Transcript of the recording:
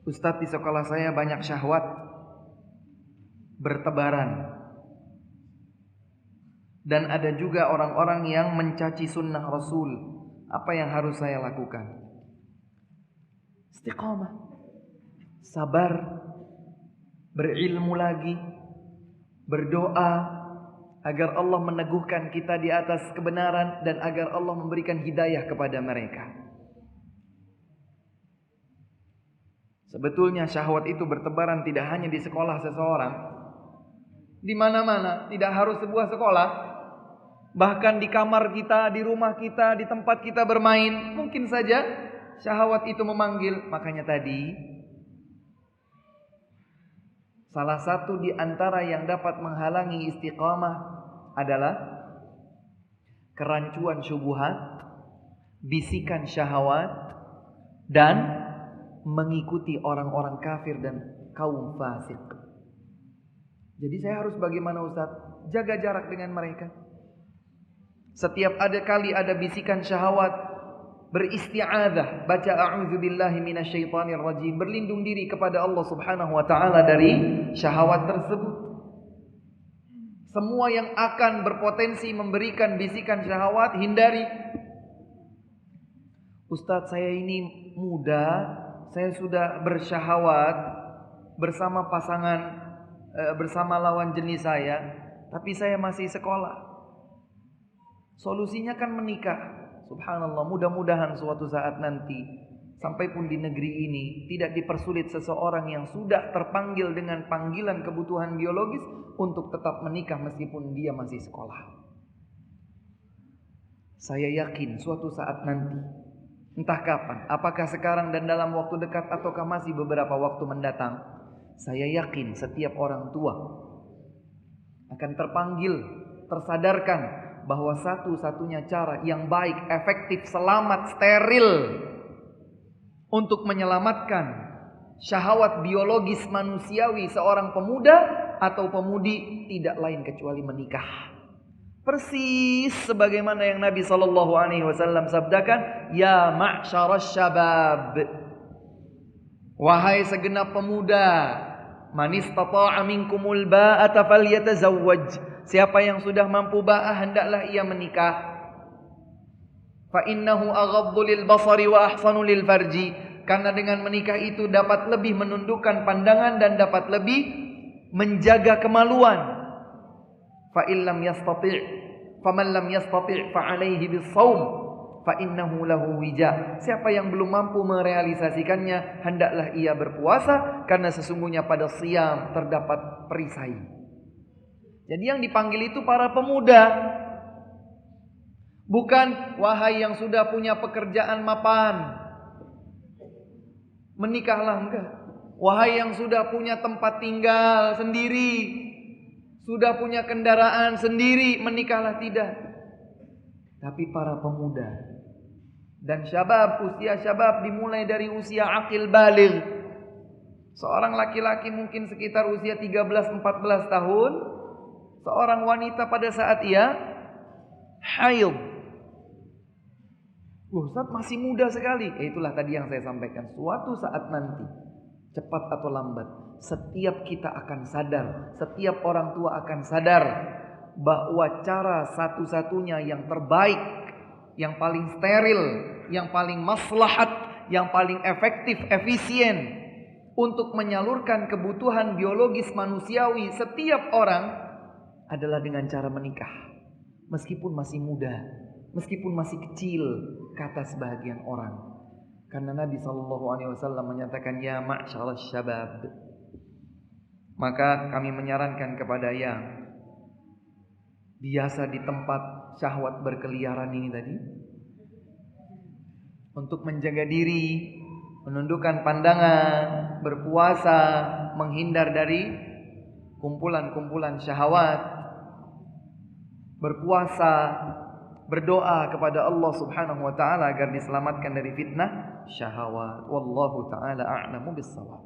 Ustadz, di sekolah saya banyak syahwat bertebaran. Dan ada juga orang-orang yang mencaci sunnah Rasul. Apa yang harus saya lakukan? Istiqamah, sabar, berilmu lagi, berdoa agar Allah meneguhkan kita di atas kebenaran dan agar Allah memberikan hidayah kepada mereka. Sebetulnya syahwat itu bertebaran tidak hanya di sekolah seseorang, di mana-mana, tidak harus sebuah sekolah. Bahkan di kamar kita, di rumah kita, di tempat kita bermain, mungkin saja syahwat itu memanggil. Makanya tadi, salah satu di antara yang dapat menghalangi istiqamah adalah kerancuan syubhat, bisikan syahwat, dan mengikuti orang-orang kafir dan kaum fasik. Jadi saya harus bagaimana Ustaz? Jaga jarak dengan mereka. Setiap kali ada bisikan syahwat, beristi'adzah, baca a'udzubillahi minasyaitonir rajim, berlindung diri kepada Allah Subhanahu wa taala dari syahwat tersebut. Semua yang akan berpotensi memberikan bisikan syahwat hindari. Ustaz, saya ini muda, saya sudah bersyahwat bersama pasangan, bersama lawan jenis saya, tapi saya masih sekolah. Solusinya kan menikah. Subhanallah, mudah-mudahan suatu saat nanti, sampai pun di negeri ini, tidak dipersulit seseorang yang sudah terpanggil dengan panggilan kebutuhan biologis untuk tetap menikah meskipun dia masih sekolah. Saya yakin suatu saat nanti, entah kapan, apakah sekarang dan dalam waktu dekat ataukah masih beberapa waktu mendatang, saya yakin setiap orang tua akan terpanggil, tersadarkan bahwa satu-satunya cara yang baik, efektif, selamat, steril untuk menyelamatkan syahwat biologis manusiawi seorang pemuda atau pemudi tidak lain kecuali menikah. Persis sebagaimana yang Nabi SAW sabdakan, ya ma'syaras syabab, wahai segenap pemuda, man istata'a minkumul ba'ata falyatazawwaj, siapa yang sudah mampu ba'ah hendaklah ia menikah. Fa innahu aghaddu lil basari wa ahsanu lil farji, karena dengan menikah itu dapat lebih menundukkan pandangan dan dapat lebih menjaga kemaluan. Fa illam yastati' faman lam yastati' fa alaihi bis-shaum fa innahu lahu wija, siapa yang belum mampu merealisasikannya hendaklah ia berpuasa karena sesungguhnya pada siam terdapat perisai. Jadi yang dipanggil itu para pemuda, bukan wahai yang sudah punya pekerjaan mapan, menikahlah, enggak. Wahai yang sudah punya tempat tinggal sendiri, sudah punya kendaraan sendiri, menikahlah, tidak. Tapi para pemuda dan syabab, usia syabab dimulai dari usia akil baligh. Seorang laki-laki mungkin sekitar usia 13-14 tahun, seorang wanita pada saat ia haid. Ustaz masih muda sekali. Itulah tadi yang saya sampaikan. Suatu saat nanti, cepat atau lambat, setiap kita akan sadar, setiap orang tua akan sadar bahwa cara satu-satunya yang terbaik, yang paling steril, yang paling maslahat, yang paling efektif, efisien untuk menyalurkan kebutuhan biologis manusiawi setiap orang adalah dengan cara menikah. Meskipun masih muda, meskipun masih kecil, kata sebagian orang. Karena Nabi SAW menyatakan ya ma'syaras syabab. Maka kami menyarankan kepada yang biasa di tempat syahwat berkeliaran ini tadi, untuk menjaga diri, menundukkan pandangan, berpuasa, menghindar dari kumpulan-kumpulan syahwat, berpuasa, berdoa kepada Allah Subhanahu wa taala agar diselamatkan dari fitnah syahwat. Wallahu taala a'lamu bis-shawab.